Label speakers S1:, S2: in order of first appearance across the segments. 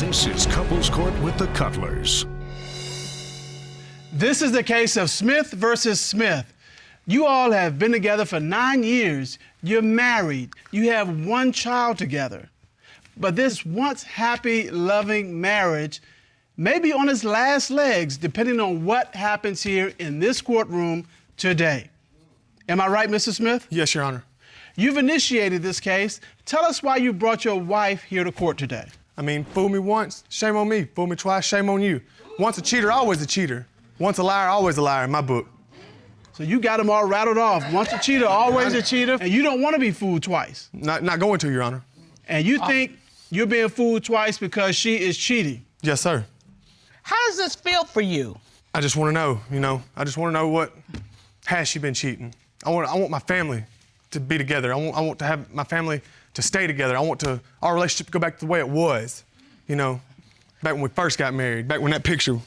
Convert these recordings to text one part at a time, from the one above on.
S1: This is Couples Court with the Cutlers.
S2: This is the case of Smith versus Smith. You all have been together for 9 years. You're married. You have one child together. But this once happy, loving marriage may be on its last legs, depending on what happens here in this courtroom today. Am I right, Mr. Smith?
S3: Yes, Your Honor.
S2: You've initiated this case. Tell us why you brought your wife here to court today.
S3: I mean, fool me once, shame on me. Fool me twice, shame on you. Once a cheater, always a cheater. Once a liar, always a liar in my book.
S2: So you got them all rattled off. Once a cheater, always a cheater, and you don't want to be fooled twice.
S3: Not going to, Your Honor.
S2: And you think you're being fooled twice because she is cheating?
S3: Yes, sir.
S4: How does this feel for you?
S3: I just want to know, I just want to know what has she been cheating. I want my family to be together. I want to have my family to stay together. I want our relationship to go back to the way it was, back when we first got married, back when that picture,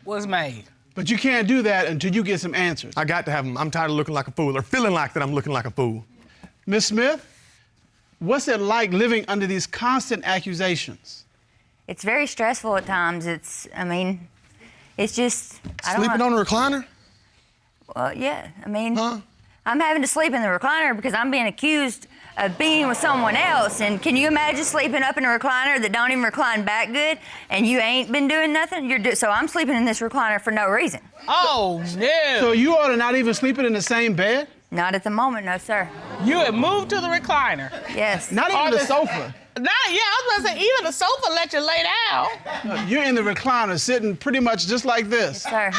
S4: Was made.
S2: But you can't do that until you get some answers.
S3: I got to have them. I'm tired of looking like a fool or feeling like that I'm looking like a fool.
S2: Miss Smith, what's it like living under these constant accusations?
S5: It's very stressful at times. It's just,
S3: Sleeping on a recliner?
S5: Well, yeah,
S3: Huh?
S5: I'm having to sleep in the recliner because I'm being accused of being with someone else. And can you imagine sleeping up in a recliner that don't even recline back good and you ain't been doing nothing? So I'm sleeping in this recliner for no reason.
S4: Oh, no.
S2: So you ought to not even sleeping in the same bed?
S5: Not at the moment, no, sir.
S4: You had moved to the recliner.
S5: Yes.
S2: Not even the sofa.
S4: I was gonna say, even the sofa let you lay down.
S2: You're in the recliner sitting pretty much just like this.
S5: Sir.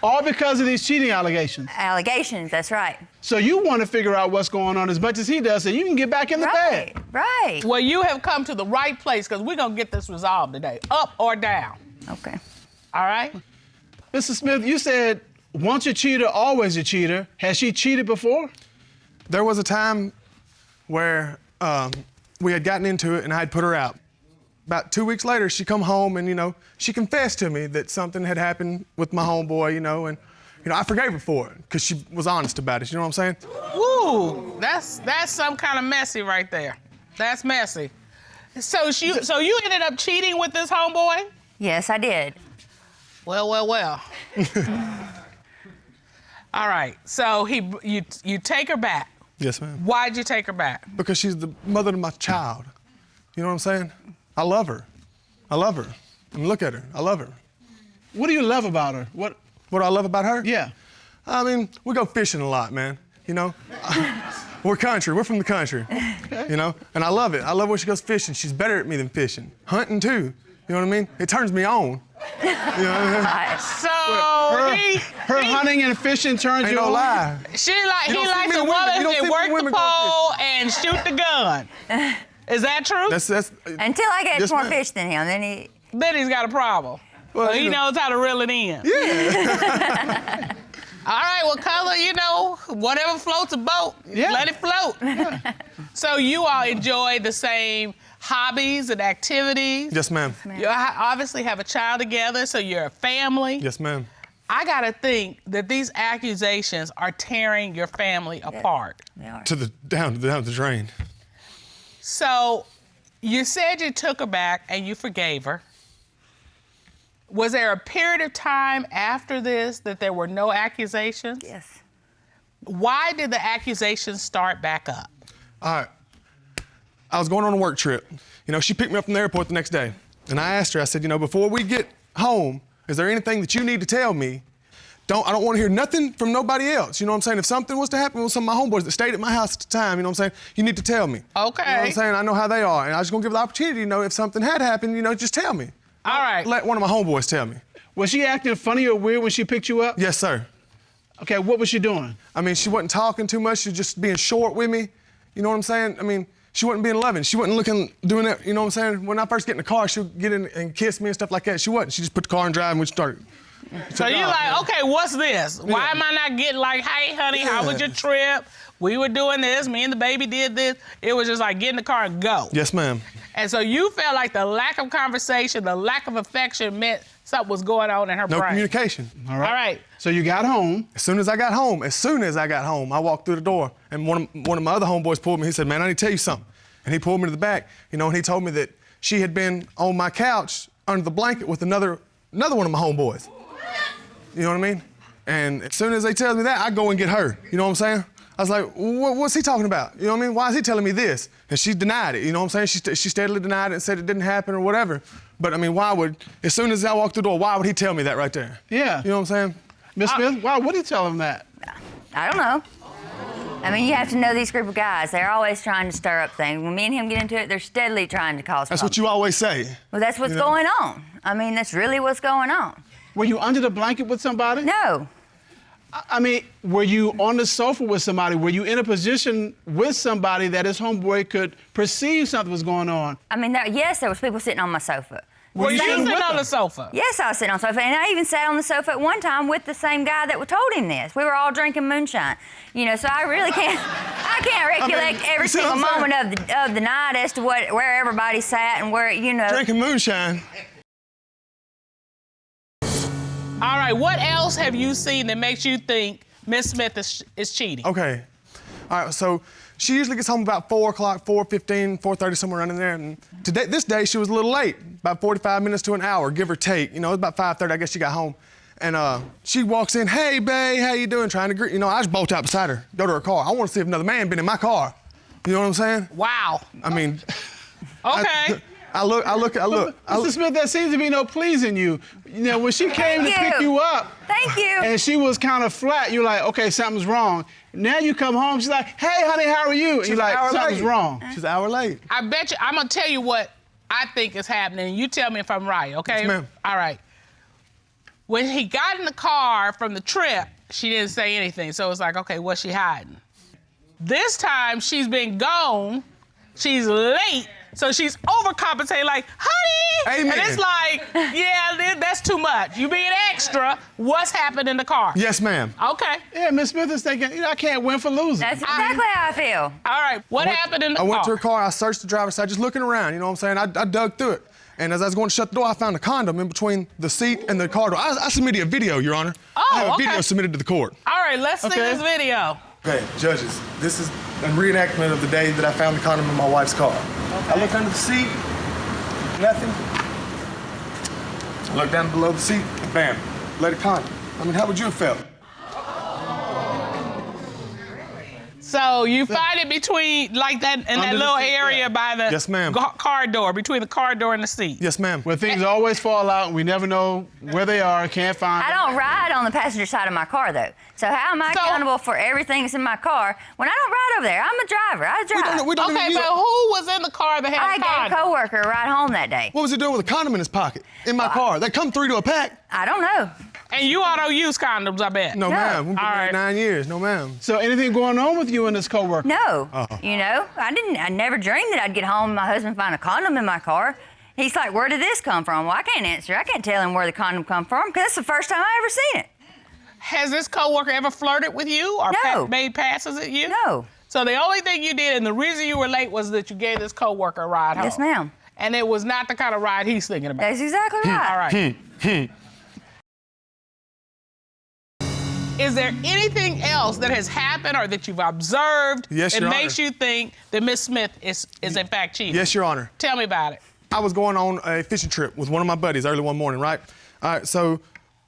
S2: All because of these cheating allegations.
S5: Allegations, that's right.
S2: So you want to figure out what's going on as much as he does so you can get back in the bed.
S5: Right.
S4: Well, you have come to the right place because we're gonna get this resolved today, up or down.
S5: Okay.
S4: All right?
S2: Mr. Smith, you said once a cheater, always a cheater. Has she cheated before?
S3: There was a time where we had gotten into it and I had put her out. About 2 weeks later, she come home and, she confessed to me that something had happened with my homeboy, and, I forgave her for it because she was honest about it. You know what I'm saying?
S4: Woo, that's some kind of messy right there. That's messy. So you ended up cheating with this homeboy?
S5: Yes, I did.
S4: Well. All right, so you take her back.
S3: Yes, ma'am.
S4: Why'd you take her back?
S3: Because she's the mother of my child. You know what I'm saying? I love her. I mean, look at her. I love her.
S2: What do you love about her? What
S3: do I love about her?
S2: Yeah.
S3: I mean, we go fishing a lot, man. We're country. We're from the country.
S2: Okay.
S3: And I love it. I love when she goes fishing. She's better at me than fishing. Hunting, too. You know what I mean? It turns me on. You know what I mean?
S4: So
S2: Her hunting and fishing turns
S3: Ain't
S2: you
S3: no
S2: on?
S3: lie.
S4: he likes the
S3: women-
S4: woman
S3: you don't
S4: that
S3: see
S4: work
S3: many
S4: the
S3: women go
S4: pole and shoot the gun. Is that true?
S3: That's
S5: Until I get
S3: Yes,
S5: more
S3: ma'am.
S5: fish than him, then
S4: Then he's got a problem.
S3: Well,
S4: So he knows how to reel it in.
S3: Yeah.
S4: All right, well, Color, whatever floats a boat,
S2: Yeah.
S4: let it float.
S2: Yeah.
S4: So you all enjoy the same hobbies and activities.
S3: Yes, ma'am.
S4: You obviously have a child together, so you're a family.
S3: Yes, ma'am.
S4: I gotta think that these accusations are tearing your family apart.
S5: they are.
S3: Down to the drain.
S4: So you said you took her back and you forgave her. Was there a period of time after this that there were no accusations?
S5: Yes.
S4: Why did the accusations start back up?
S3: All right. I was going on a work trip. She picked me up from the airport the next day. And I asked her, I said, before we get home, is there anything that you need to tell me? I don't want to hear nothing from nobody else. You know what I'm saying? If something was to happen with some of my homeboys that stayed at my house at the time, you know what I'm saying? You need to tell me.
S4: Okay.
S3: You know what I'm saying? I know how they are. And I was just going to give the opportunity, if something had happened, just tell me.
S4: All right.
S3: Let one of my homeboys tell me.
S2: Was she acting funny or weird when she picked you up?
S3: Yes, sir.
S2: Okay, what was she doing?
S3: I mean, she wasn't talking too much. She was just being short with me. You know what I'm saying? I mean, she wasn't being loving. She wasn't doing that, you know what I'm saying? When I first get in the car, she'll get in and kiss me and stuff like that. She wasn't. She just put the car in drive and we started.
S4: So you're like, okay, what's this? Why am I not getting like, hey, honey, how was your trip? We were doing this. Me and the baby did this. It was just like, get in the car and go.
S3: Yes, ma'am.
S4: And so you felt like the lack of conversation, the lack of affection meant something was going on in her
S3: No
S4: brain.
S3: communication.
S2: All right.
S4: All right.
S2: So you got home.
S3: As soon as I got home, I walked through the door and one of my other homeboys pulled me. He said, man, I need to tell you something. And he pulled me to the back, and he told me that she had been on my couch under the blanket with another one of my homeboys. You know what I mean? And as soon as they tell me that, I go and get her. You know what I'm saying? I was like, what's he talking about? You know what I mean? Why is he telling me this? And she denied it, you know what I'm saying? She steadily denied it and said it didn't happen or whatever. But I mean, as soon as I walked through the door, why would he tell me that right there?
S2: Yeah.
S3: You know what I'm saying?
S2: Miss Smith, why would he tell him that?
S5: I don't know. I mean, you have to know these group of guys. They're always trying to stir up things. When me and him get into it, they're steadily trying to cause
S3: That's
S5: problems.
S3: what you always say.
S5: Well, that's what's going on. I mean, that's really what's going on.
S2: Were you under the blanket with somebody?
S5: No.
S2: I mean, were you on the sofa with somebody? Were you in a position with somebody that his homeboy could perceive something was going on?
S5: I mean, yes, there was people sitting on my sofa.
S4: Were you
S2: sitting
S4: sitting
S2: with
S4: on
S2: them?
S4: the sofa?
S5: Yes, I was sitting on the sofa, and I even sat on the sofa at one time with the same guy that told him this. We were all drinking moonshine, you know. So I really can't recollect every
S3: you see
S5: single
S3: what I'm
S5: moment of the night as to where everybody sat and where, you know.
S3: Drinking moonshine.
S4: All right, what else have you seen that makes you think Miss Smith is cheating?
S3: Okay. All right, so she usually gets home about 4 o'clock, 4:15, 4:30, somewhere around in there. And this day, she was a little late, about 45 minutes to an hour, give or take. You know, it was about 5:30, I guess she got home. And she walks in, hey, babe, how you doing? Trying to greet. You know, I just bolt out beside her, go to her car. I want to see if another man been in my car. You know what I'm saying?
S4: Wow.
S3: I mean,
S4: Okay.
S3: I look.
S2: Mr. Smith, there seems to be no pleasing you. You know, when she came to pick you up,
S5: Thank you.
S2: and she was kind of flat, you're like, okay, something's wrong. Now you come home, she's like, hey, honey, how are you? And you're like, something's wrong.
S3: She's an hour late.
S4: I bet you, I'm gonna tell you what I think is happening. You tell me if I'm right, okay?
S3: Yes, ma'am.
S4: All right. When he got in the car from the trip, she didn't say anything. So it's like, okay, what's she hiding? This time she's been gone, she's late, so she's overcompensating, like, honey!
S3: Amen.
S4: And it's like, yeah, that's too much. You being extra, what's happened in the car?
S3: Yes, ma'am.
S4: Okay.
S2: Yeah, Miss Smith is thinking, you know, I can't win for losing.
S5: That's exactly how I feel.
S4: All right, what happened in the car?
S3: I went to her car, I searched the driver's side, just looking around, you know what I'm saying? I dug through it. And as I was going to shut the door, I found a condom in between the seat and the car door. I submitted a video, Your Honor.
S4: Oh,
S3: I have a
S4: okay.
S3: video submitted to the court.
S4: All right, let's see this video.
S3: Okay, judges, this is a reenactment of the day that I found the condom in my wife's car.
S4: Okay.
S3: I looked under the seat, nothing. I looked down below the seat, bam, let it condom. I mean, how would you have felt?
S4: So you find it between, like that, in that
S2: Under the
S4: little
S2: seat,
S4: area
S2: yeah.
S4: by the
S3: Yes, ma'am.
S4: car door, between the car door and the seat.
S3: Yes, ma'am.
S2: Where things always fall out and we never know where they are, can't find
S5: I
S2: them.
S5: don't ride on the passenger side of my car, though. So how am I accountable for everything that's in my car when I don't ride over there? I'm a driver. I drive.
S3: We don't
S4: Okay,
S3: even,
S4: but who was in the car that
S5: I
S4: had a
S5: gave a
S4: condom?
S5: coworker a ride home that day.
S3: What was he doing with a condom in his pocket? In my car. They come 3 to a pack.
S5: I don't know.
S4: And you all don't use condoms, I bet.
S3: No, ma'am. We've been
S4: All
S3: married
S4: right.
S3: 9 years. No, ma'am.
S2: So anything going on with you and this coworker?
S5: No. You know, I never dreamed that I'd get home and my husband find a condom in my car. He's like, where did this come from? Well, I can't answer. I can't tell him where the condom come from because that's the first time I ever seen it.
S4: Has this coworker ever flirted with you or
S5: No.
S4: made passes at you?
S5: No.
S4: So the only thing you did and the reason you were late was that you gave this coworker a ride home.
S5: Yes, ma'am.
S4: And it was not the kind of ride he's thinking about.
S5: That's exactly right.
S4: All right. Is there anything else that has happened or that you've observed
S3: Yes,
S4: that
S3: Your
S4: makes
S3: Honor.
S4: you think that Miss Smith is in fact cheating?
S3: Yes, Your Honor.
S4: Tell me about it.
S3: I was going on a fishing trip with one of my buddies early one morning, right? All right, so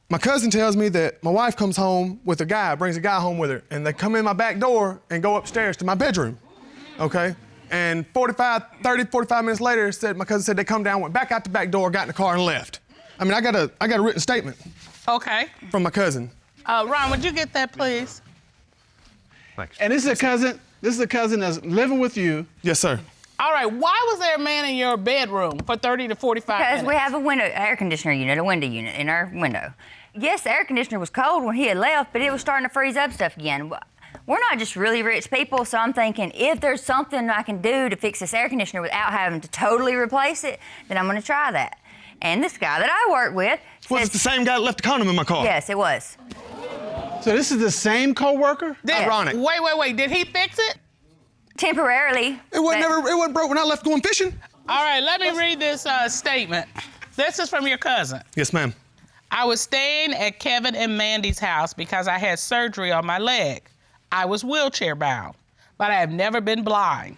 S3: my cousin tells me that my wife comes home with a guy, brings a guy home with her, and they come in my back door and go upstairs to my bedroom, okay? And 45 minutes later, my cousin said they come down, went back out the back door, got in the car and left. I mean, I got a written statement
S4: Okay.
S3: from my cousin.
S4: Ron, would you get that, please?
S2: And this is a cousin that's living with you.
S3: Yes, sir.
S4: All right, why was there a man in your bedroom for 30 to 45
S5: Because
S4: minutes?
S5: we have a air conditioner unit, a window unit in our window. Yes, the air conditioner was cold when he had left, but it was starting to freeze up stuff again. We're not just really rich people, so I'm thinking if there's something I can do to fix this air conditioner without having to totally replace it, then I'm gonna try that. And this guy that I work with
S3: Was it the same guy that left the condom in my car?
S5: Yes, it was.
S2: So this is the same coworker?
S3: Ironic.
S4: Wait. Did he fix it?
S5: Temporarily.
S3: It wasn't broke when I left going fishing.
S4: All right, let me read this statement. This is from your cousin.
S3: Yes, ma'am.
S4: I was staying at Kevin and Mandy's house because I had surgery on my leg. I was wheelchair bound, but I have never been blind.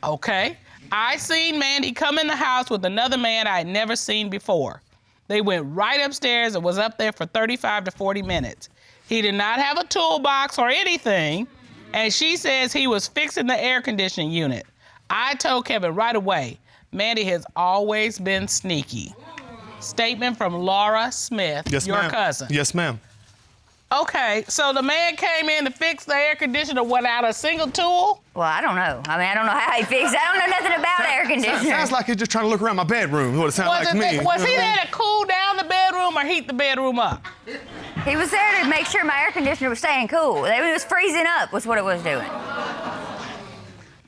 S4: Okay. I seen Mandy come in the house with another man I had never seen before. They went right upstairs and was up there for 35 to 40 minutes. He did not have a toolbox or anything, and she says he was fixing the air conditioning unit. I told Kevin right away, Mandy has always been sneaky. Statement from Laura Smith, your cousin.
S3: Yes, ma'am.
S4: Okay, so the man came in to fix the air conditioner without a single tool?
S5: Well, I don't know. I mean, I don't know how he fixed it. I don't know nothing about air conditioners.
S3: Sounds like he's just trying to look around my bedroom. What it sounds like to me.
S4: Was he there to cool down the bedroom or heat the bedroom up?
S5: He was there to make sure my air conditioner was staying cool. It was freezing up, was what it was doing.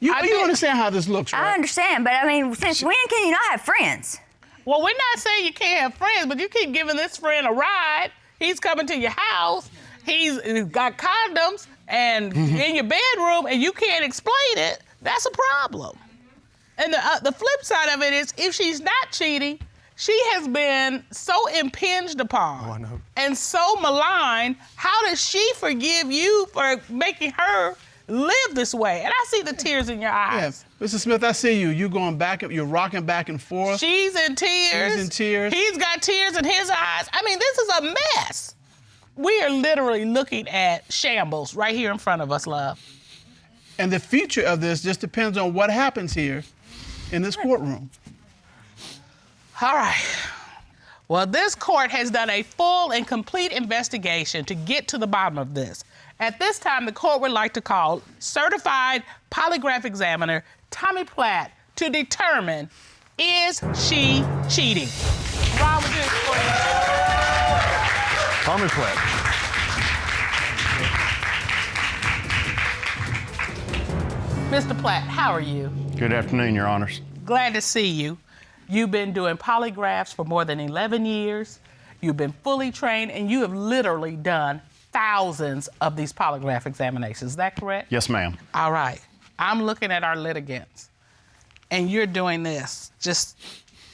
S2: You understand how this looks, right?
S5: I understand, but I mean, since when can you not have friends?
S4: Well, we're not saying you can't have friends, but you keep giving this friend a ride. He's coming to your house. He's got condoms and in your bedroom, and you can't explain it. That's a problem. And the flip side of it is, if she's not cheating, she has been so impinged upon and so maligned. How does she forgive you for making her live this way? And I see the tears in your eyes.
S2: Yeah, Mr. Smith, I see you. You're going back, you're rocking back and forth.
S4: She's in tears.
S2: She's in tears.
S4: He's got tears in his eyes. I mean, this is a mess. We are literally looking at shambles right here in front of us, love.
S2: And the future of this just depends on what happens here in this courtroom.
S4: All right. Well, this court has done a full and complete investigation to get to the bottom of this. At this time, the court would like to call certified polygraph examiner Tommy Platt to determine, is she cheating? Ron, would you explain?
S6: Tommy Platt.
S4: Mr. Platt, how are you?
S6: Good afternoon, Your Honors.
S4: Glad to see you. You've been doing polygraphs for more than 11 years. You've been fully trained, and you have literally done thousands of these polygraph examinations. Is that correct?
S6: Yes, ma'am.
S4: All right. I'm looking at our litigants, and you're doing this, just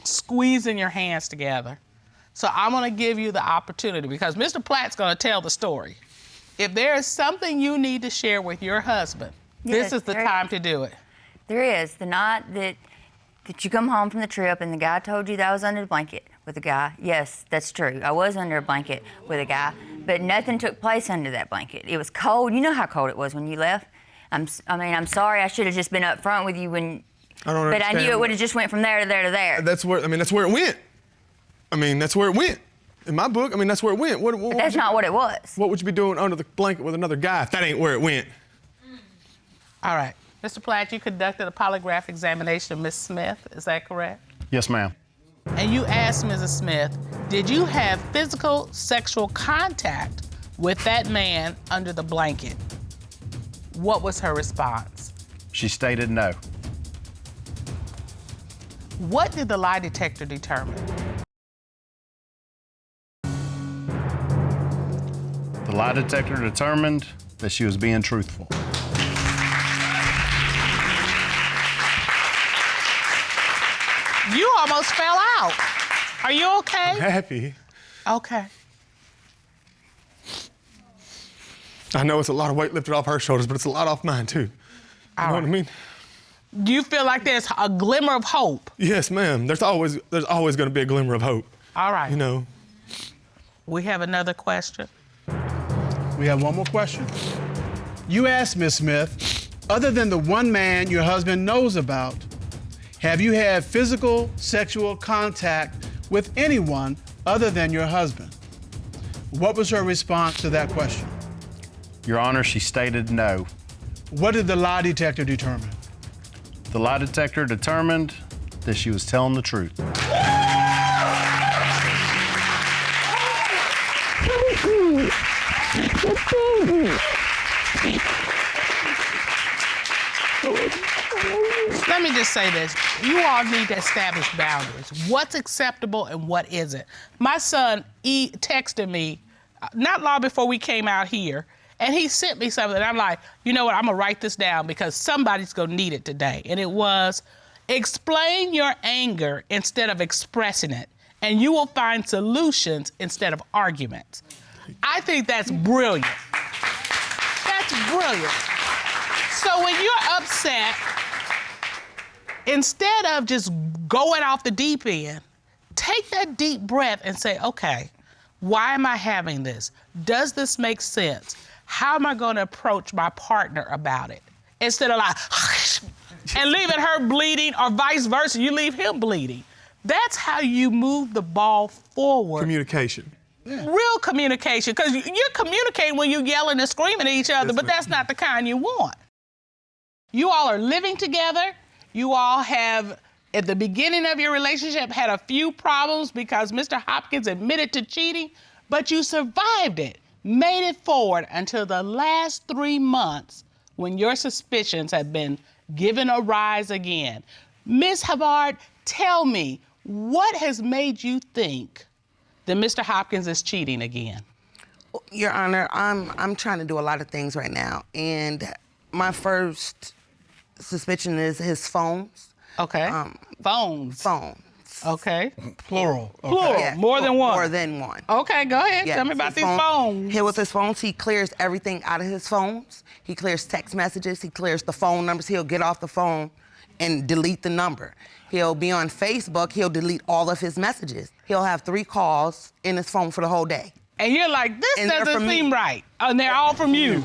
S4: squeezing your hands together. So I'm going to give you the opportunity, because Mr. Platt's going to tell the story. If there is something you need to share with your husband, this is the time to do it.
S5: There is. The night that you come home from the trip and the guy told you that I was under the blanket with a guy. Yes, that's true. I was under a blanket with a guy, but nothing took place under that blanket. It was cold. You know how cold it was when you left. I'm sorry. I should have just been up front with you when.
S3: I don't
S5: but
S3: understand.
S5: I knew it would have just went from there to there to there.
S3: That's where it went. That's where it went. In my book, that's where it went.
S5: But that's not what it was.
S3: What would you be doing under the blanket with another guy if that ain't where it went?
S4: All right. Mr. Platt, you conducted a polygraph examination of Ms. Smith, is that correct?
S6: Yes, ma'am.
S4: And you asked Mrs. Smith, did you have physical sexual contact with that man under the blanket? What was her response?
S6: She stated no.
S4: What did the lie detector determine?
S6: The lie detector determined that she was being truthful.
S4: You almost fell out. Are you okay?
S3: I'm happy.
S4: Okay.
S3: I know it's a lot of weight lifted off her shoulders, but it's a lot off mine, too. You know what I mean?
S4: Do you feel like there's a glimmer of hope?
S3: Yes, ma'am. There's always going to be a glimmer of hope.
S4: All right.
S3: You know.
S4: We have another question.
S2: We have one more question. You asked Ms. Smith, other than the one man your husband knows about, have you had physical sexual contact with anyone other than your husband? What was her response to that question?
S6: Your Honor, she stated no.
S2: What did the lie detector determine?
S6: The lie detector determined that she was telling the truth.
S4: Let me just say this. You all need to establish boundaries. What's acceptable and what isn't. My son texted me not long before we came out here, and he sent me something. I'm like, you know what? I'm going to write this down because somebody's going to need it today. And it was, explain your anger instead of expressing it, and you will find solutions instead of arguments. I think that's brilliant. That's brilliant. So when you're upset, instead of just going off the deep end, take that deep breath and say, okay, why am I having this? Does this make sense? How am I going to approach my partner about it? Instead of like, and leaving her bleeding, or vice versa, you leave him bleeding. That's how you move the ball forward.
S3: Communication.
S2: Yeah.
S4: Real communication, because you're communicating when you're yelling and screaming at each other, but that's not the kind you want. You all are living together. You all have, at the beginning of your relationship, had a few problems because Mr. Hopkins admitted to cheating, but you survived it, made it forward until the last 3 months when your suspicions have been given a rise again. Ms. Havard, tell me, what has made you think that Mr. Hopkins is cheating again?
S7: Your Honor, I'm trying to do a lot of things right now, and my first suspicion is his phones.
S4: Okay. Phones.
S7: Phones.
S4: Okay.
S2: Plural. Okay.
S4: Plural.
S7: Yeah,
S4: More than one.
S7: More than one.
S4: Okay, go ahead.
S7: Yes,
S4: Tell me about
S7: his
S4: these
S7: phone-
S4: phones.
S7: Here with his phones, he clears everything out of his phones. He clears text messages. He clears the phone numbers. He'll get off the phone and delete the number. He'll be on Facebook. He'll delete all of his messages. He'll have 3 calls in his phone for the whole day.
S4: And you're like, this
S7: And they're
S4: doesn't
S7: from
S4: seem
S7: me.
S4: right. And they're all from you.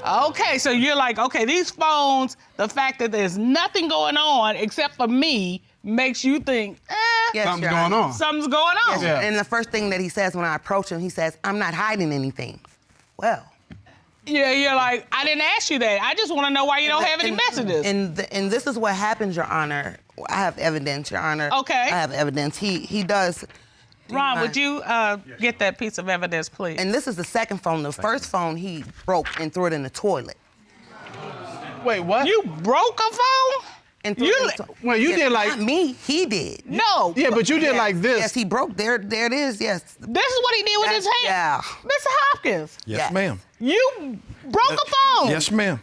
S4: Okay, so you're like, okay, these phones, the fact that there's nothing going on except for me makes you think,
S7: Yes,
S2: Something's
S7: Your
S2: going
S7: Honor.
S2: on.
S4: something's going on.
S2: Yeah.
S7: And the first thing that he says when I approach him, he says, "I'm not hiding anything." Well.
S4: Yeah, you're like, I didn't ask you that. I just want to know why you don't have any messages.
S7: And this is what happens, Your Honor. I have evidence, Your Honor.
S4: Okay.
S7: I have evidence. He does.
S4: Ron, would you get that piece of evidence, please?
S7: And this is the second phone. The first phone he broke and threw it in the toilet.
S2: Wait, what?
S4: You broke a phone?
S7: And threw
S4: You
S7: it in
S4: li-
S7: the
S2: Well, you did like-
S7: Not me. He did.
S4: No.
S2: Yeah, but you did like this.
S7: Yes, he broke. There it is. Yes.
S4: This is what he did with his hand.
S7: Yeah.
S4: Mr. Hopkins,
S8: Yes,
S7: Yes.
S8: ma'am.
S4: you broke a phone.
S8: Yes, ma'am.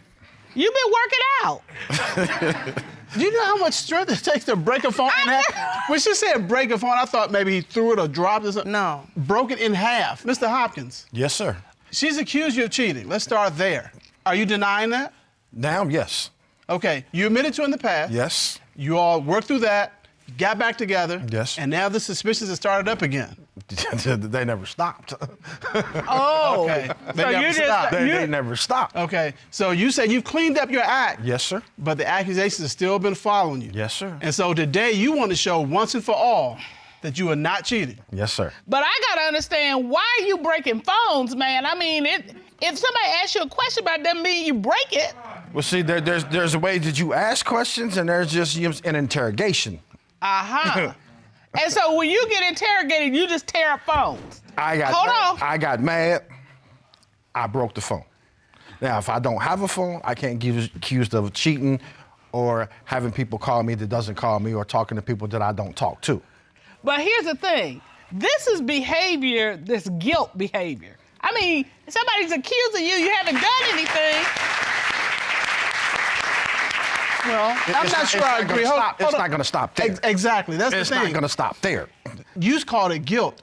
S4: You've been working out.
S2: Do you know how much strength it takes to break a phone in half? When she said break a phone, I thought maybe he threw it or dropped it or something.
S7: No.
S2: Broke it in half. Mr. Hopkins,
S8: Yes, sir.
S2: she's accused you of cheating. Let's start there. Are you denying that?
S8: Now, yes.
S2: Okay, you admitted to in the past.
S8: Yes.
S2: You all worked through that, got back together.
S8: Yes.
S2: And now the suspicions have started up again.
S8: They never stopped.
S4: Oh.
S2: Okay. They
S4: So
S2: never
S4: you just-
S2: stopped.
S8: They never stopped.
S2: Okay, so you say you've cleaned up your act.
S8: Yes, sir.
S2: But the accusations have still been following you.
S8: Yes, sir.
S2: And so today you want to show once and for all that you are not cheating.
S8: Yes, sir.
S4: But I gotta understand, why are you breaking phones, man? I mean, if somebody asks you a question about it, doesn't mean you break it.
S8: Well, see, there's a way that you ask questions, and there's just an interrogation.
S4: Uh-huh. And so when you get interrogated, you just tear up phones. Hold on.
S8: I got mad. I broke the phone. Now, if I don't have a phone, I can't get accused of cheating or having people call me that doesn't call me or talking to people that I don't talk to.
S4: But here's the thing. This is behavior, this guilt behavior. I mean, somebody's accusing you, you haven't done anything.
S2: Well, I'm not sure I agree.
S8: It's not going to stop there.
S2: Exactly, that's
S8: It's
S2: the thing.
S8: not going to stop there.
S2: You called it guilt.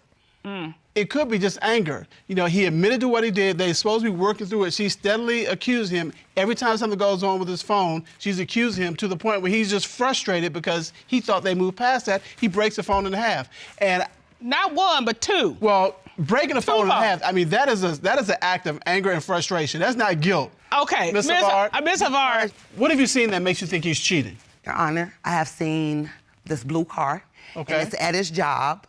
S2: It could be just anger. You know, he admitted to what he did. They're supposed to be working through it. She steadily accused him. Every time something goes on with his phone, she's accused him to the point where he's just frustrated because he thought they moved past that. He breaks the phone in half. And,
S4: Not one, but two.
S2: well, breaking the phone in
S4: phones.
S2: half, I mean, that is an act of anger and frustration. That's not guilt.
S4: Okay,
S2: Ms. Havard,
S4: Ms. Havard.
S2: what have you seen that makes you think he's cheating?
S7: Your Honor, I have seen this blue car.
S2: Okay.
S7: And it's at his job.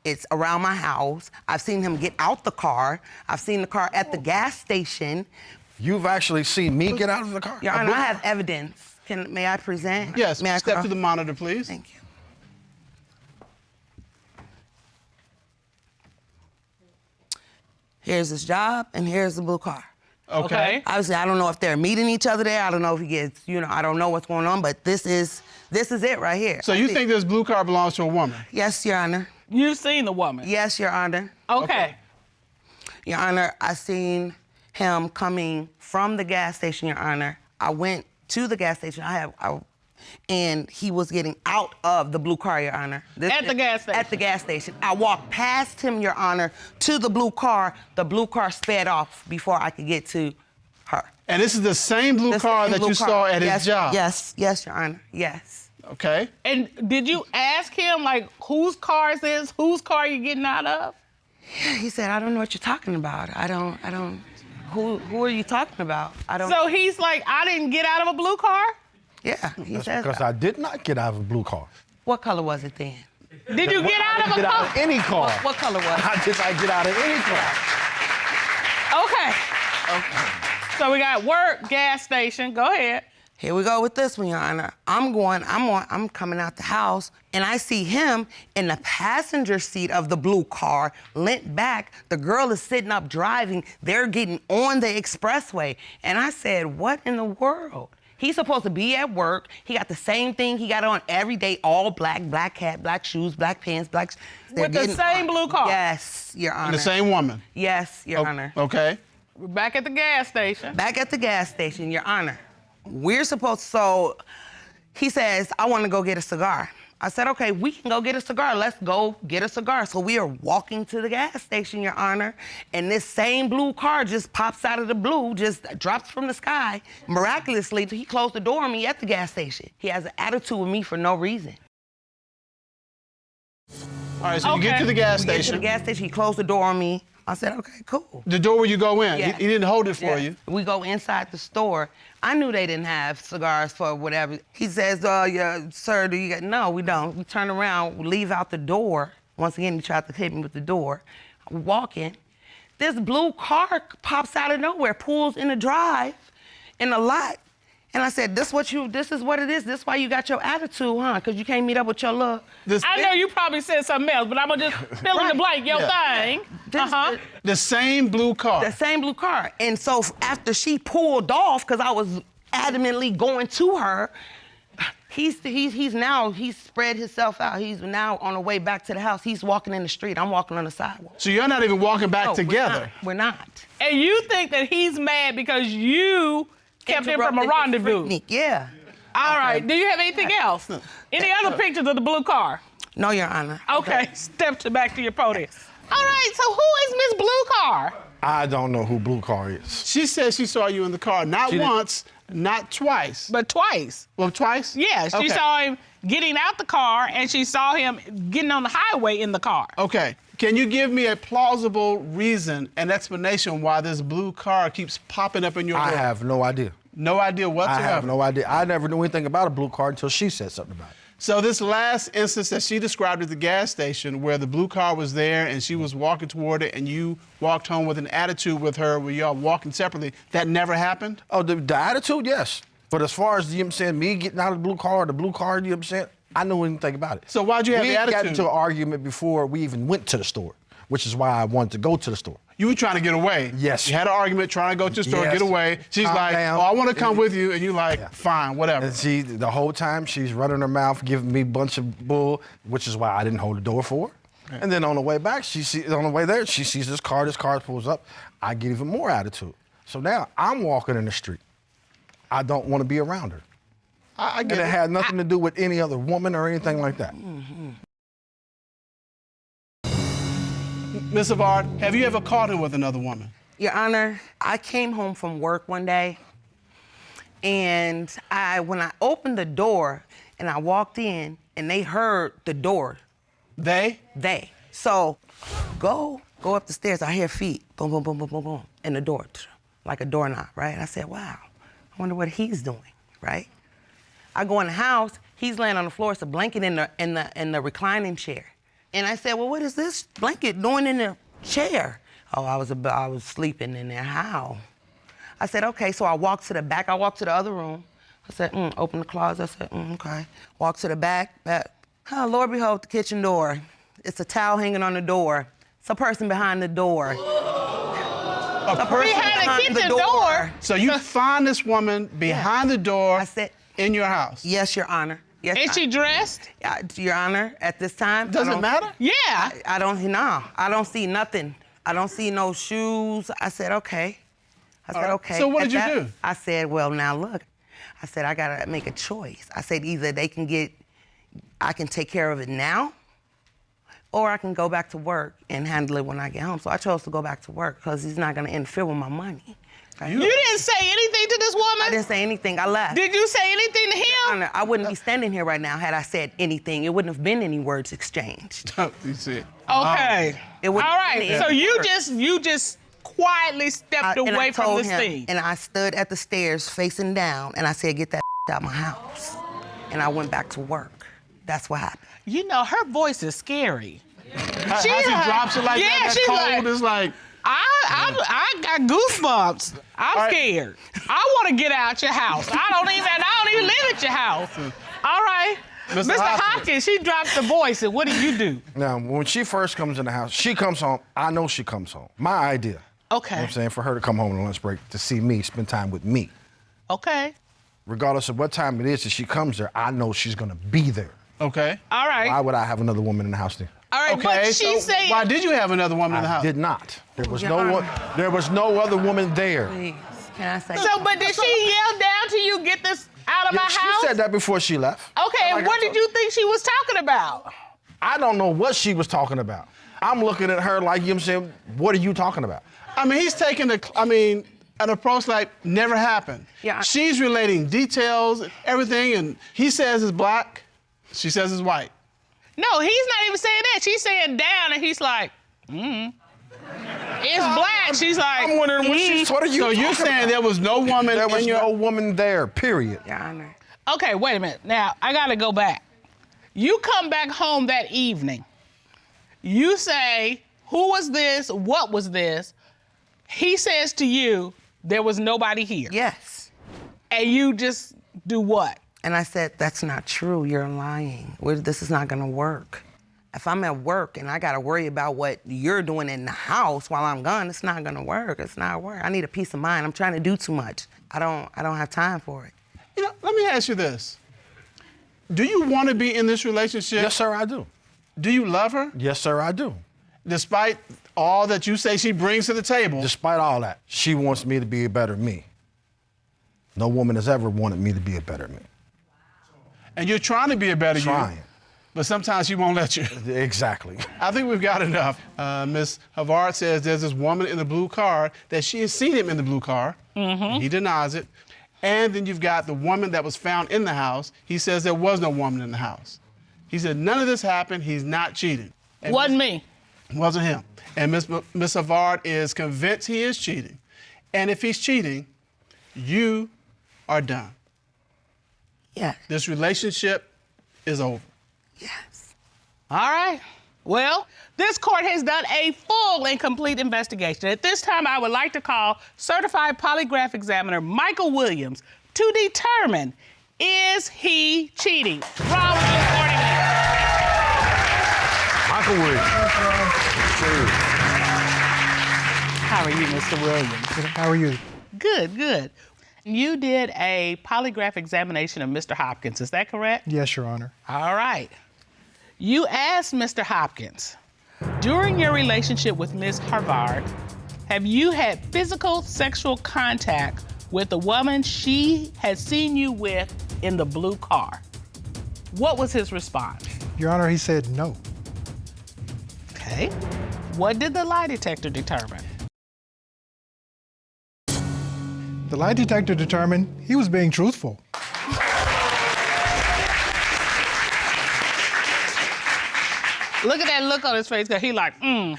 S7: It's around my house. I've seen him get out the car. I've seen the car at the gas station.
S8: You've actually seen me get out of the car?
S7: Your Honor, I have evidence. May I present?
S2: Yes,
S7: May I
S2: step to the monitor, please.
S7: Thank you. Here's his job, and here's the blue car.
S2: Okay.
S7: Obviously, I don't know if they're meeting each other there. I don't know if he gets, I don't know what's going on, but this is it right here.
S2: So you think this blue car belongs to a woman?
S7: Yes, Your Honor.
S4: You've seen the woman.
S7: Yes, Your Honor.
S4: Okay.
S7: Your Honor, I seen him coming from the gas station, Your Honor. I went to the gas station. And he was getting out of the blue car, Your Honor.
S4: At the gas station?
S7: At the gas station. I walked past him, Your Honor, to the blue car. The blue car sped off before I could get to her.
S2: And this is the same blue
S7: The
S2: car
S7: same
S2: that
S7: blue
S2: you
S7: car.
S2: saw at
S7: Yes,
S2: his job?
S7: Yes, Your Honor, yes.
S2: Okay.
S4: And did you ask him, like, whose car is this? Whose car are you getting out of?
S7: Yeah, he said, I don't know what you're talking about. Who are you talking about? I don't.
S4: So he's like, I didn't get out of a blue car?
S7: Yeah, he
S8: That's
S7: says.
S8: because I did not get out of a blue car.
S7: What color was it then?
S4: Did you get out of a
S8: Get out
S4: car?
S8: of any car.
S7: What color was it?
S8: I did not get out of any car.
S4: Okay. So we got work, gas station. Go ahead.
S7: Here we go with this one, Your Honor. I'm coming out the house, and I see him in the passenger seat of the blue car, leant back. The girl is sitting up driving. They're getting on the expressway. And I said, what in the world? He's supposed to be at work. He got the same thing he got on every day, all black, black hat, black shoes, black pants, black...
S4: With the same blue car?
S7: Yes, Your Honor.
S2: And the same woman?
S7: Yes, Your Honor.
S2: Okay.
S4: We're back at the gas station.
S7: Back at the gas station, Your Honor. We're supposed to, so he says, I want to go get a cigar. I said, okay, we can go get a cigar. Let's go get a cigar. So we are walking to the gas station, Your Honor, and this same blue car just pops out of the blue, just drops from the sky. Miraculously, he closed the door on me at the gas station. He has an attitude with me for no reason.
S2: All right, so you get to the gas
S7: We get to
S2: station.
S7: the gas station, he closed the door on me. I said, okay, cool.
S2: The door where you go in.
S7: Yeah.
S2: He didn't hold it for
S7: Yeah.
S2: you.
S7: We go inside the store. I knew they didn't have cigars for whatever. He says, yeah, sir, do you get... No, we don't. We turn around, we leave out the door. Once again, he tried to hit me with the door. We walk in. This blue car pops out of nowhere, pulls in the drive, in the lot. And I said, this is what it is. This is why you got your attitude, huh? Because you can't meet up with your love.
S4: I know you probably said something else, but I'm going to just fill in the blank, your thing.
S2: The same blue car.
S7: The same blue car. And so after she pulled off, because I was adamantly going to her, he's spread himself out. He's now on the way back to the house. He's walking in the street. I'm walking on the sidewalk.
S2: So you're not even walking back
S7: No,
S2: together.
S7: We're not.
S4: And you think that he's mad because you kept him from a
S7: Interrupted his
S4: rendezvous?
S7: freak. Yeah.
S4: All right. Do you have anything else? Any other pictures of the blue car?
S7: No, Your Honor.
S4: Okay. Back to your podium. All right. So who is Miss Blue Car?
S8: I don't know who blue car is.
S2: She said she saw you in the car, not
S8: She did-
S2: once, not twice.
S4: But twice.
S2: Well, twice?
S4: Yeah. She
S2: Okay.
S4: saw him getting out the car, and she saw him getting on the highway in the car.
S2: Okay. Can you give me a plausible reason, an explanation why this blue car keeps popping up in your
S8: I
S2: door?
S8: have no idea.
S2: No idea whatsoever.
S8: I have no idea. I never knew anything about a blue car until she said something about it.
S2: So this last instance that she described at the gas station where the blue car was there and she was walking toward it and you walked home with an attitude with her where y'all walking separately, that never happened?
S8: Oh, the attitude, yes. But as far as, you know what I'm saying, me getting out of the blue car, you know what I'm saying, I knew anything about it.
S2: So why'd you have
S8: we
S2: the attitude?
S8: got into an argument before we even went to the store, which is why I wanted to go to the store.
S2: You were trying to get away.
S8: Yes.
S2: You had an argument trying to go to the store,
S8: Yes.
S2: get away. She's
S8: Calm
S2: like,
S8: down.
S2: oh, I want to come with you. And you're like, fine, whatever.
S8: And she, the whole time, she's running her mouth, giving me a bunch of bull, which is why I didn't hold the door for her. And then on the way back, on the way there, she sees this car pulls up. I get even more attitude. So now I'm walking in the street. I don't want to be around her.
S2: I get
S8: And it
S2: it.
S8: had nothing to do with any other woman or anything like that.
S2: Miss Havard, have you ever caught him with another woman?
S7: Your Honor, I came home from work one day, and when I opened the door and I walked in, and they heard the door.
S2: They?
S7: They. So, go up the stairs. I hear feet, boom, boom, boom, boom, boom, boom, in the door, like a doorknob, right? I said, wow, I wonder what he's doing, right? I go in the house. He's laying on the floor. It's a blanket in the reclining chair. And I said, well, what is this blanket doing in the chair? Oh, I was sleeping in there. How? I said, okay. So I walked to the back. I walked to the other room. I said, open the closet. I said, okay. Walked to the back. Oh, Lord behold, the kitchen door. It's a towel hanging on the door. It's a person behind the door.
S2: A person
S4: Behind the kitchen door?
S2: So you find this woman behind the door
S7: I said,
S2: in your house?
S7: yes, Your Honor. Yes,
S4: Is she dressed?
S7: Your Honor, at this time,
S2: Does it matter?
S4: Yeah.
S7: I don't see nothing. I don't see no shoes. I said, okay. I said, okay.
S2: So what
S7: At
S2: did you
S7: that,
S2: do?
S7: I said, well, now look. I said, I gotta make a choice. I said, either I can take care of it now, or I can go back to work and handle it when I get home. So I chose to go back to work because he's not gonna interfere with my money.
S4: You didn't say anything to this woman?
S7: I didn't say anything. I left.
S4: Did you say anything to him?
S7: Honor, I wouldn't be standing here right now had I said anything. It wouldn't have been any words exchanged.
S2: You see.
S4: Okay.
S7: It would.
S4: All right. So you just quietly stepped away from this scene.
S7: And I stood at the stairs facing down, and I said, "Get that out of my house." And I went back to work. That's what happened.
S4: You know, her voice is scary.
S2: How she drops it like that? That's
S4: she's
S2: cold.
S4: like,
S2: It's like.
S4: I got goosebumps. I'm scared. I want to get out your house. I don't even live at your house. All right. Mr. Hopkins, she dropped the voice, and what do you do?
S8: Now, when she first comes in the house, she comes home. I know she comes home. My idea.
S4: Okay.
S8: You know what I'm saying? For her to come home on lunch break to see me, spend time with me.
S4: Okay.
S8: Regardless of what time it is that she comes there, I know she's gonna be there.
S2: Okay.
S4: All right.
S8: Why would I have another woman in the house then?
S4: All right,
S2: Okay,
S4: but she's saying...
S2: why did you have another woman in the
S8: I
S2: house?
S8: did not. There was no other woman there.
S7: Please, can I say?
S4: So, but did she yell down to you, "Get this out of my house"?
S8: She said that before she left.
S4: Okay, and what did you think she was talking about?
S8: I don't know what she was talking about. I'm looking at her like, you know what I'm saying, what are you talking about?
S2: I mean, he's taking an approach like never happened.
S7: Yeah.
S2: She's relating details, everything, and he says it's black, she says it's white.
S4: No, he's not even saying that. She's saying down, and he's like, It's black. She's like,
S8: I'm wondering what are you
S2: So you're
S8: talking
S2: saying
S8: about?
S2: there was no woman
S8: There was
S2: in your...
S8: no woman there, period.
S7: Your Honor.
S4: Okay, wait a minute. Now, I gotta go back. You come back home that evening. You say, who was this? What was this? He says to you, there was nobody here.
S7: Yes.
S4: And you just do what?
S7: And I said, that's not true. You're lying. This is not gonna work. If I'm at work and I gotta worry about what you're doing in the house while I'm gone, it's not gonna work. It's not work. I need a peace of mind. I'm trying to do too much. I don't have time for it.
S2: You know, let me ask you this. Do you want to be in this relationship?
S8: Yes, sir, I do.
S2: Do you love her?
S8: Yes, sir, I do.
S2: Despite all that you say she brings to the table?
S8: Despite all that, she wants me to be a better me. No woman has ever wanted me to be a better me.
S2: And you're trying to be a better you.
S8: Trying.
S2: But sometimes she won't let you.
S8: Exactly.
S2: I think we've got enough. Ms. Havard says there's this woman in the blue car, that she has seen him in the blue car. Mm-hmm. He denies it. And then you've got the woman that was found in the house. He says there was no woman in the house. He said none of this happened. He's not cheating. And
S4: Wasn't me.
S2: Wasn't him. And Ms. Havard is convinced he is cheating. And if he's cheating, you are done.
S7: Yes.
S2: This relationship is over.
S7: Yes.
S4: All right. Well, this court has done a full and complete investigation. At this time, I would like to call certified polygraph examiner Michael Williams to determine, is he cheating? Round of applause.
S8: Michael Williams.
S4: How are you, Mr. Williams?
S9: How are you?
S4: Good, good. You did a polygraph examination of Mr. Hopkins, is that correct?
S9: Yes, Your Honor.
S4: All right. You asked Mr. Hopkins, during your relationship with Ms. Havard, have you had physical sexual contact with the woman she had seen you with in the blue car? What was his response?
S9: Your Honor, he said no.
S4: Okay. What did the lie detector determine?
S9: The lie detector determined he was being truthful.
S4: Look at that look on his face, because he like,
S2: It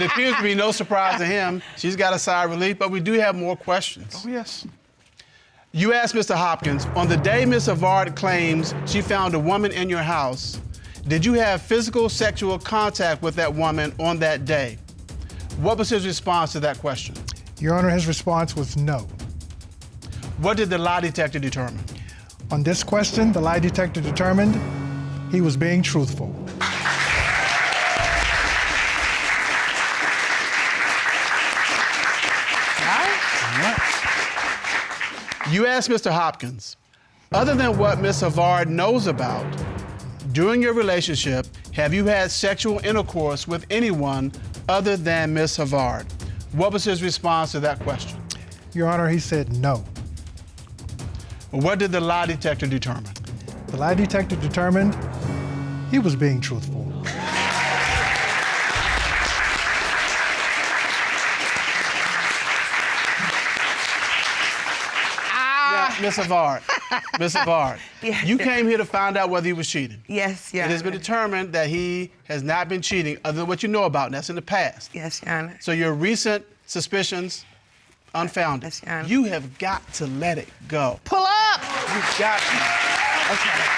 S2: appears to be no surprise to him. She's got a sigh of relief, but we do have more questions.
S8: Oh, yes.
S2: You asked Mr. Hopkins, on the day Ms. Havard claims she found a woman in your house, did you have physical sexual contact with that woman on that day? What was his response to that question?
S9: Your Honor, his response was no.
S2: What did the lie detector determine?
S9: On this question, the lie detector determined he was being truthful.
S2: You asked Mr. Hopkins, other than what Ms. Havard knows about, during your relationship, have you had sexual intercourse with anyone other than Ms. Havard? What was his response to that question?
S9: Your Honor, he said no.
S2: What did the lie detector determine?
S9: The lie detector determined he was being truthful.
S2: Miss Havard, Miss Havard,
S7: Yes.
S2: you came here to find out whether he was cheating.
S7: Yes, Your
S2: It has
S7: Honor.
S2: been determined that he has not been cheating, other than what you know about, and that's in the past.
S7: Yes, Your Honor.
S2: So your recent suspicions, unfounded.
S7: Yes, Your Honor.
S2: You have got to let it go.
S4: Pull up.
S2: You've got to.
S7: Okay.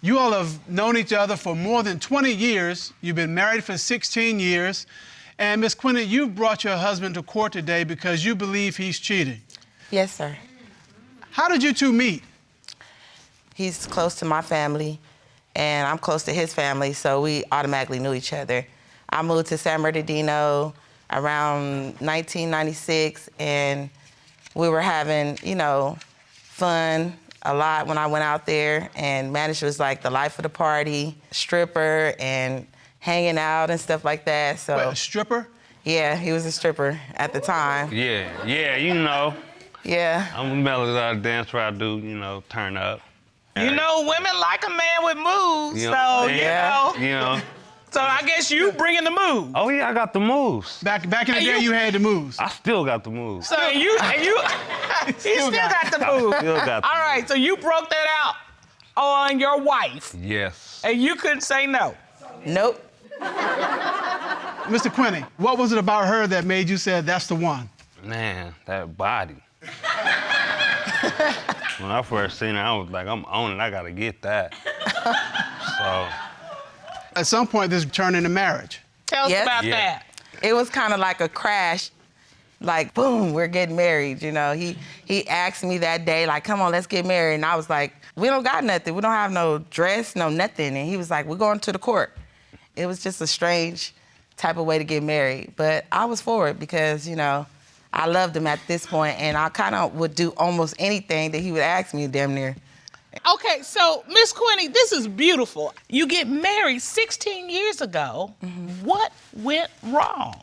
S2: You all have known each other for more than 20 years. You've been married for 16 years. And Miss Quinnie, you brought your husband to court today because you believe he's cheating.
S10: Yes, sir.
S2: How did you two meet?
S10: He's close to my family, and I'm close to his family, so we automatically knew each other. I moved to San Bernardino around 1996, and we were having, fun a lot when I went out there, and manager was like the life of the party, stripper, and hanging out and stuff like that, so.
S2: Wait, a stripper?
S10: Yeah, he was a stripper at the time.
S11: Yeah,
S10: Yeah.
S11: I'm a melody I dance where I do, turn up.
S4: You know, women like a man with moves,
S11: You know,
S4: so,
S10: yeah.
S11: You know.
S4: So I guess you bringing the moves.
S11: Oh yeah, I got the moves.
S2: Back in the
S4: And
S2: day, you had the moves.
S11: I still got the moves.
S4: So you still got the moves.
S11: Still got the
S4: All right, so you broke that out on your wife,
S11: Yes.
S4: and you couldn't say no.
S10: Nope.
S2: Mr. Quinnie, what was it about her that made you say that's the one?
S11: Man, that body. When I first seen her, I was like, I'm on it. I gotta get that. So.
S2: At some point, this turned into marriage.
S4: Tell us
S10: Yes.
S4: about
S11: Yeah.
S4: that.
S10: It was kind of like a crash, like boom, we're getting married. He asked me that day, like, come on, let's get married. And I was like, we don't got nothing. We don't have no dress, no nothing. And he was like, we're going to the court. It was just a strange type of way to get married. But I was for it because, I loved him at this point, and I kind of would do almost anything that he would ask me damn near.
S4: Okay, so Miss Quinnie, this is beautiful. You get married 16 years ago. What went wrong?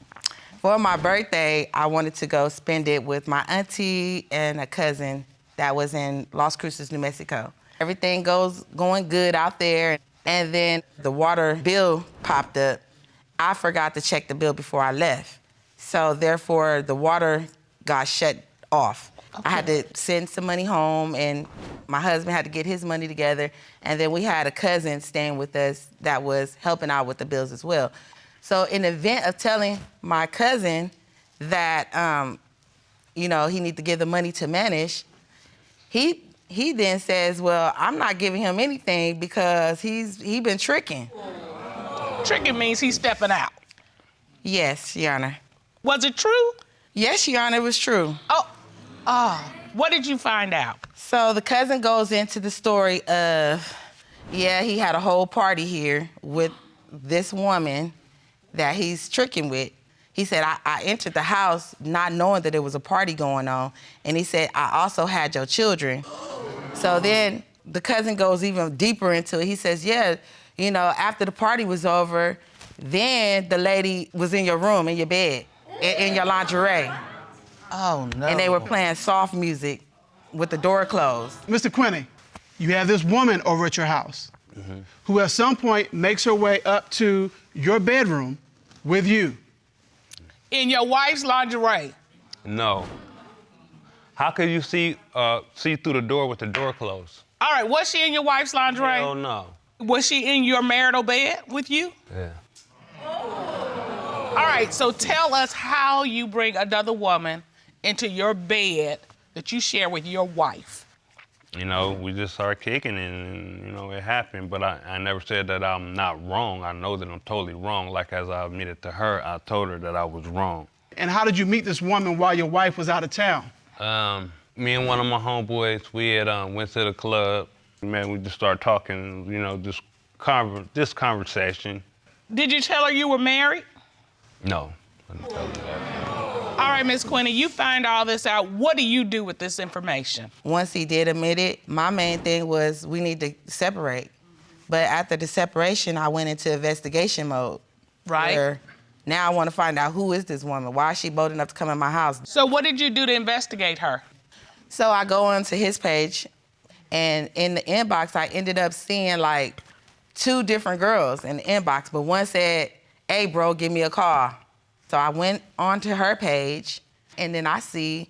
S10: For my birthday, I wanted to go spend it with my auntie and a cousin that was in Las Cruces, New Mexico. Everything going good out there. And then the water bill popped up. I forgot to check the bill before I left. So therefore, the water got shut off. Okay. I had to send some money home, and my husband had to get his money together. And then we had a cousin staying with us that was helping out with the bills as well. So in the event of telling my cousin that, he need to give the money to manage, he then says, well, I'm not giving him anything because he been tricking.
S4: Tricking means he's stepping out.
S10: Yes, Your Honor.
S4: Was it true?
S10: Yes, Your Honor, it was true.
S4: What did you find out?
S10: So the cousin goes into the story of, he had a whole party here with this woman that he's tricking with. He said, I entered the house not knowing that there was a party going on. And he said, I also had your children. So then the cousin goes even deeper into it. He says, after the party was over, then the lady was in your room, in your bed, in your lingerie.
S4: Oh, no.
S10: And they were playing soft music with the door closed.
S2: Mr. Quinnie, you have this woman over at your house who at some point makes her way up to your bedroom with you.
S4: In your wife's lingerie?
S11: No. How could you see through the door with the door closed?
S4: All right, was she in your wife's lingerie?
S11: Hell no.
S4: Was she in your marital bed with you?
S11: Yeah.
S4: All right, so tell us how you bring another woman into your bed that you share with your wife.
S11: We just started kicking and it happened, but I never said that I'm not wrong. I know that I'm totally wrong. Like, as I admitted to her, I told her that I was wrong.
S2: And how did you meet this woman while your wife was out of town?
S11: Me and one of my homeboys, we had went to the club. Man, we just started talking, this conversation.
S4: Did you tell her you were married?
S11: No, I didn't tell her that.
S4: All right, Miss Quinnie, you find all this out. What do you do with this information?
S10: Once he did admit it, my main thing was we need to separate. But after the separation, I went into investigation mode.
S4: Right.
S10: Where now I want to find out who is this woman? Why is she bold enough to come in my house?
S4: So what did you do to investigate her?
S10: So I go onto his page, And in the inbox, I ended up seeing like 2 different girls in the inbox, but one said, "Hey, bro, give me a call." So I went onto her page, and then I see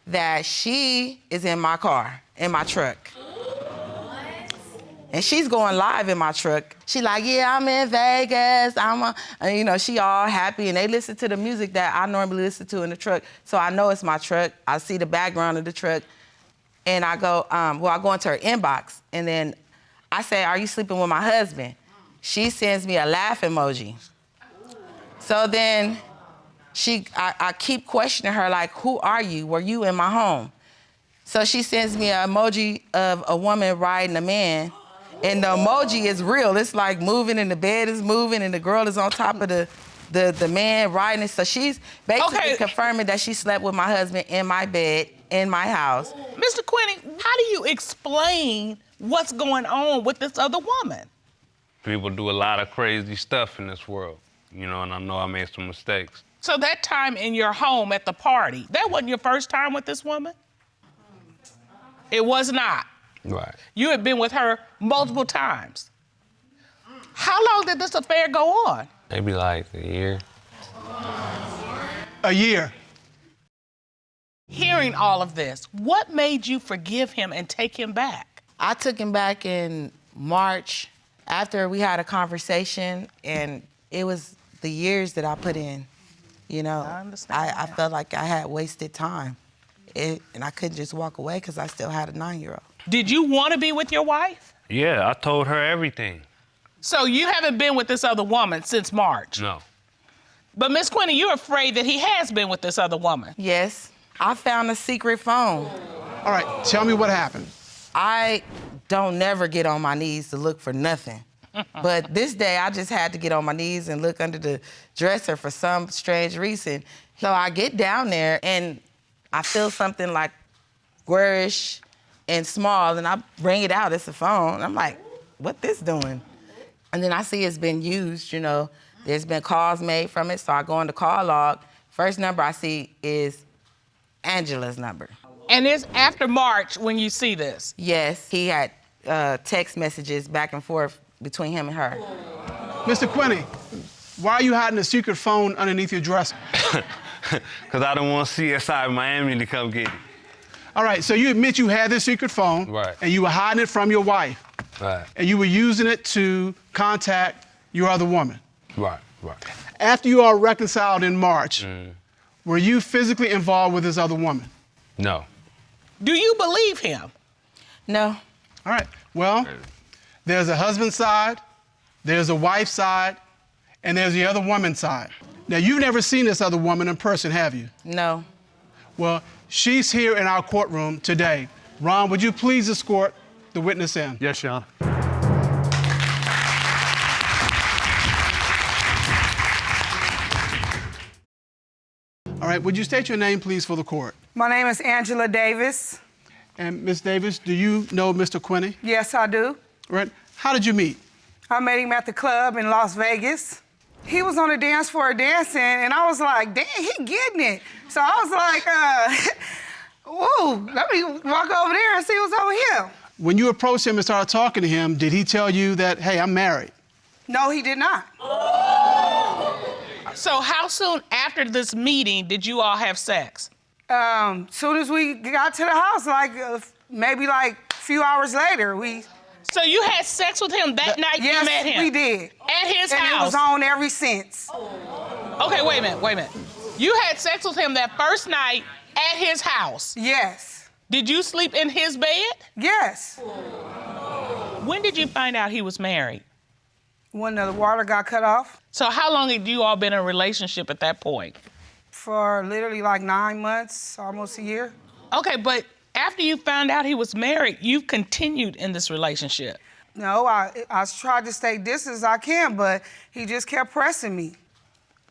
S10: that she is in my car, in my truck. And she's going live in my truck. She like, "Yeah, I'm in Vegas. And, you know, she all happy, and they listen to the music that I normally listen to in the truck. So I know it's my truck. I see the background of the truck, and I go, I go into her inbox, and then I say, "Are you sleeping with my husband?" She sends me a laugh emoji. So then I keep questioning her, like, "Who are you? Were you in my home?" So she sends me an emoji of a woman riding a man. And the emoji is real. It's like moving, and the bed is moving, and the girl is on top of the man riding it. So she's basically confirming that she slept with my husband in my bed, in my house.
S4: Mr. Quinnie, how do you explain what's going on with this other woman?
S11: People do a lot of crazy stuff in this world, you know, and I know I made some mistakes.
S4: So that time in your home at the party, that wasn't your first time with this woman? It was not.
S11: Right.
S4: You had been with her multiple times. How long did this affair go on?
S11: Maybe like a year.
S2: A year.
S4: Hearing all of this, what made you forgive him and take him back?
S10: I took him back in March after we had a conversation, and it was the years that I put in. You know,
S4: I understand.
S10: I felt like I had wasted time. And I couldn't just walk away because I still had a 9-year-old.
S4: Did you want to be with your wife?
S11: Yeah, I told her everything.
S4: So you haven't been with this other woman since March?
S11: No.
S4: But Miss Quinnie, you're afraid that he has been with this other woman.
S10: Yes. I found a secret phone.
S2: All right, tell me what happened.
S10: I don't never get on my knees to look for nothing. But this day, I just had to get on my knees and look under the dresser for some strange reason. So I get down there, and I feel something like squarish and small, and I bring it out. It's a phone. I'm like, what this doing? And then I see it's been used, you know. There's been calls made from it, so I go on the call log. First number I see is Angela's number.
S4: And it's after March when you see this?
S10: Yes, he had text messages back and forth between him and her.
S2: Mr. Quinnie, why are you hiding a secret phone underneath your dresser?
S11: Because I don't want CSI Miami to come get it.
S2: All right, so you admit you had this secret phone.
S11: Right.
S2: And you were hiding it from your wife.
S11: Right.
S2: And you were using it to contact your other woman.
S11: Right, right.
S2: After you all reconciled in March, were you physically involved with this other woman?
S11: No.
S4: Do you believe him?
S10: No.
S2: All right, well, there's a husband side, there's a wife side, and there's the other woman's side. Now, you've never seen this other woman in person, have you?
S10: No.
S2: Well, she's here in our courtroom today. Ron, would you please escort the witness in?
S6: Yes, Your Honor.
S2: All right, would you state your name, please, for the court?
S12: My name is Angela Davis.
S2: And Ms. Davis, do you know Mr. Quinnie?
S12: Yes, I do.
S2: Right. How did you meet?
S12: I met him at the club in Las Vegas. He was on the dance floor dancing, and I was like, damn, he getting it. So I was like, whoa, let me walk over there and see what's over here.
S2: When you approached him and started talking to him, did he tell you that, hey, I'm married?
S12: No, he did not.
S4: So how soon after this meeting did you all have sex?
S12: Soon as we got to the house, like maybe like a few hours later, we...
S4: So you had sex with him that night you met him?
S12: Yes, we did.
S4: At his
S12: and
S4: house?
S12: And it was on ever since.
S4: Okay, wait a minute. You had sex with him that first night at his house?
S12: Yes.
S4: Did you sleep in his bed?
S12: Yes.
S4: When did you find out he was married?
S12: When the water got cut off.
S4: So how long had you all been in a relationship at that point?
S12: For literally like 9 months, almost a year.
S4: Okay, but after you found out he was married, you've continued in this relationship.
S12: No, I tried to stay distant as I can, but he just kept pressing me.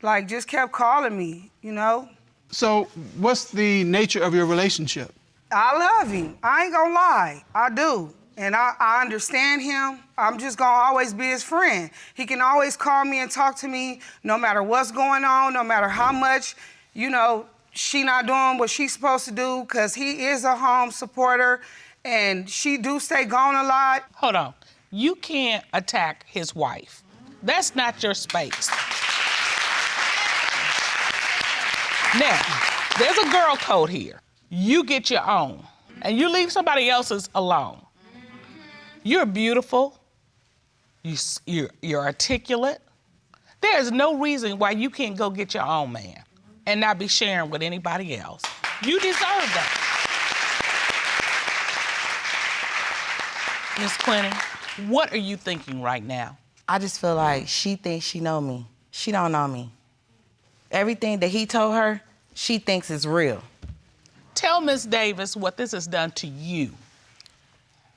S12: Like, just kept calling me, you know?
S2: So what's the nature of your relationship?
S12: I love him. I ain't gonna lie. I do. And I understand him. I'm just gonna always be his friend. He can always call me and talk to me no matter what's going on, no matter how much, you know, she not doing what she's supposed to do, because he is a home supporter, and she do stay gone a lot.
S4: Hold on. You can't attack his wife. That's not your space. Now, there's a girl code here. You get your own, and you leave somebody else's alone. You're beautiful. You're articulate. There's no reason why you can't go get your own man and not be sharing with anybody else. You deserve that. Miss Quinnie, what are you thinking right now?
S10: I just feel like she thinks she know me. She don't know me. Everything that he told her, she thinks is real.
S4: Tell Miss Davis what this has done to you.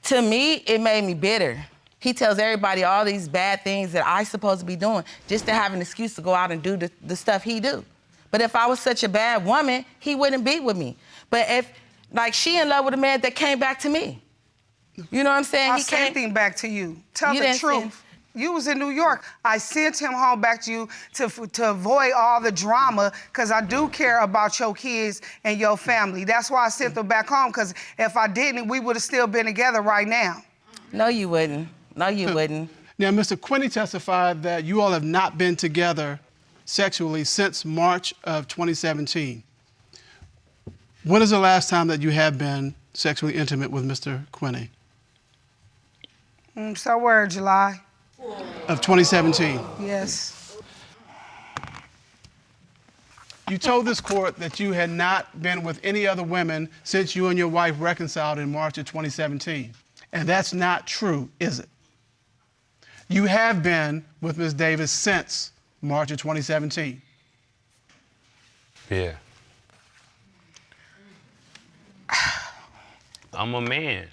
S10: To me, it made me bitter. He tells everybody all these bad things that I supposed to be doing just to have an excuse to go out and do the stuff he do. But if I was such a bad woman, he wouldn't be with me. But if, like, she in love with a man that came back to me. You know what I'm saying?
S12: Same thing back to you. Tell the truth. You was in New York. I sent him home back to you to avoid all the drama, because I do care about your kids and your family. That's why I sent them back home, because if I didn't, we would have still been together right now.
S10: No, you wouldn't. No, you wouldn't.
S2: Now, Mr. Quinnie testified that you all have not been together sexually since March of 2017. When is the last time that you have been sexually intimate with Mr. Quinnie?
S12: Somewhere in July.
S2: Of 2017?
S12: Yes.
S2: You told this court that you had not been with any other women since you and your wife reconciled in March of 2017. And that's not true, is it? You have been with Ms. Davis since March of 2017.
S11: Yeah. I'm a man.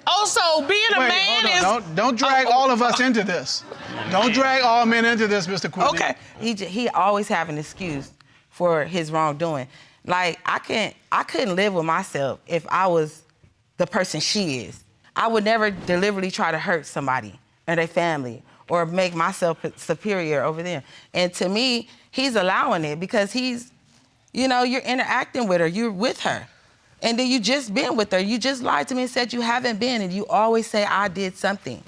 S4: Also, being a man is...
S2: Don't drag all of us into this. Don't drag all men into this, Mr. Quinnie.
S10: Okay. He always have an excuse for his wrongdoing. Like, I couldn't live with myself if I was the person she is. I would never deliberately try to hurt somebody or their family or make myself superior over them. And to me, he's allowing it because he's, you know, you're interacting with her, you're with her. And then you just been with her. You just lied to me and said you haven't been, and you always say I did something.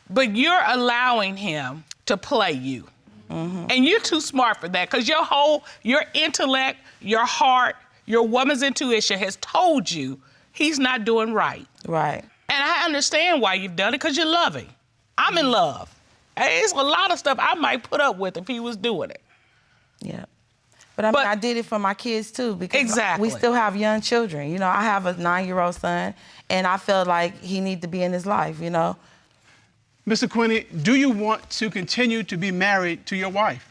S4: But you're allowing him to play you.
S10: Mm-hmm.
S4: And you're too smart for that, because your intellect, your heart, your woman's intuition has told you he's not doing right.
S10: Right.
S4: And I understand why you've done it, because you're loving. I'm in love. It's a lot of stuff I might put up with if he was doing it.
S10: Yeah. But I mean, I did it for my kids too, because we still have young children. You know, I have a 9-year-old son, and I felt like he needed to be in his life, you know.
S2: Mr. Quinnie, do you want to continue to be married to your wife?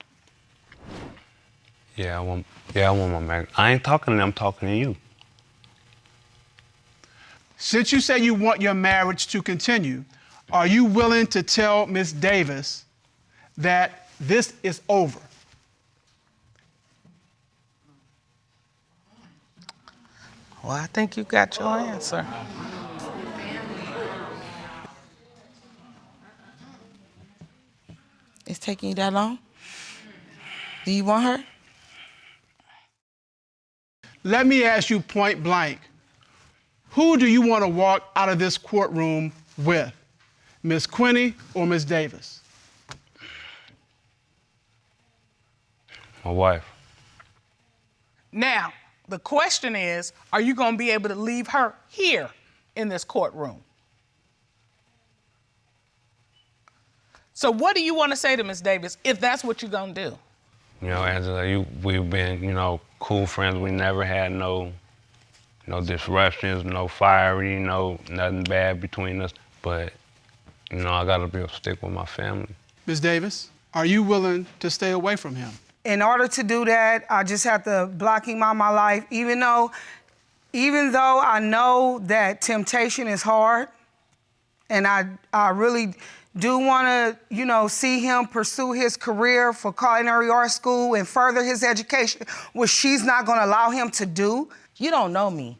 S11: Yeah, I want my marriage. I ain't talking to them, I'm talking to you.
S2: Since you say you want your marriage to continue, are you willing to tell Ms. Davis that this is over?
S4: Well, I think you got your answer.
S10: It's taking you that long? Do you want her?
S2: Let me ask you point blank. Who do you want to walk out of this courtroom with? Ms. Quinnie or Ms. Davis?
S11: My wife.
S4: Now, the question is, are you going to be able to leave her here in this courtroom? So what do you want to say to Ms. Davis if that's what you're going to do?
S11: You know, Angela, we've been, you know, cool friends. We never had no disruptions, no fiery, nothing bad between us. But, you know, I got to be able to stick with my family.
S2: Ms. Davis, are you willing to stay away from him?
S12: In order to do that, I just have to block him out of my life, even though I know that temptation is hard, and I really do want to, you know, see him pursue his career for culinary art school and further his education, which she's not going to allow him to do.
S10: You don't know me.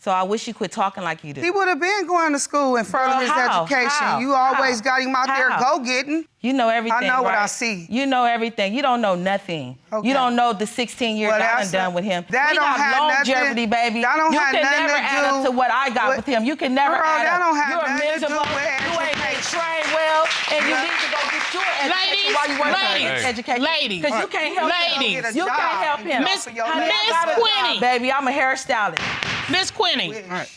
S10: So I wish you quit talking like you do.
S12: He would have been going to school and further his
S10: how?
S12: education.
S10: How?
S12: You always
S10: How?
S12: got him out there
S10: How?
S12: go-getting.
S10: You know everything,
S12: I know what
S10: right?
S12: I see.
S10: You know everything. You don't know nothing.
S12: Okay.
S10: You don't know the 16 years
S12: Well,
S10: I
S12: that's
S10: done with him.
S12: that
S10: We
S12: don't
S10: got
S12: have
S10: longevity,
S12: nothing-
S10: baby.
S12: that don't
S10: You
S12: have
S10: can
S12: nothing
S10: never
S12: to
S10: add up
S12: do
S10: to what I got
S12: with-
S10: with him. You can never
S12: Girl,
S10: add
S12: that
S10: up.
S12: don't have
S10: You're a
S12: nothing to do
S10: miserable.
S12: with
S10: You ain't been
S12: education.
S10: trained well, and you need to go get your education while you work on your education.
S4: Ladies,
S10: Because you can't help
S4: ladies.
S10: him. You can't help him.
S4: Miss
S10: Honey, I
S4: Miss
S10: got a job,
S4: Quinnie.
S10: baby, I'm a hairstylist.
S4: Miss Quinnie.
S2: All right.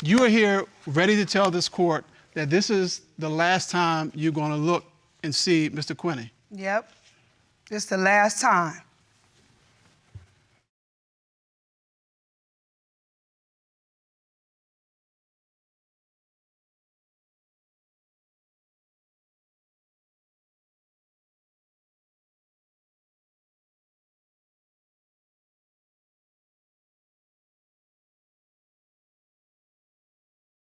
S2: You are here ready to tell this court that this is the last time you're going to look and see Mr. Quinnie.
S12: Yep. This the last time.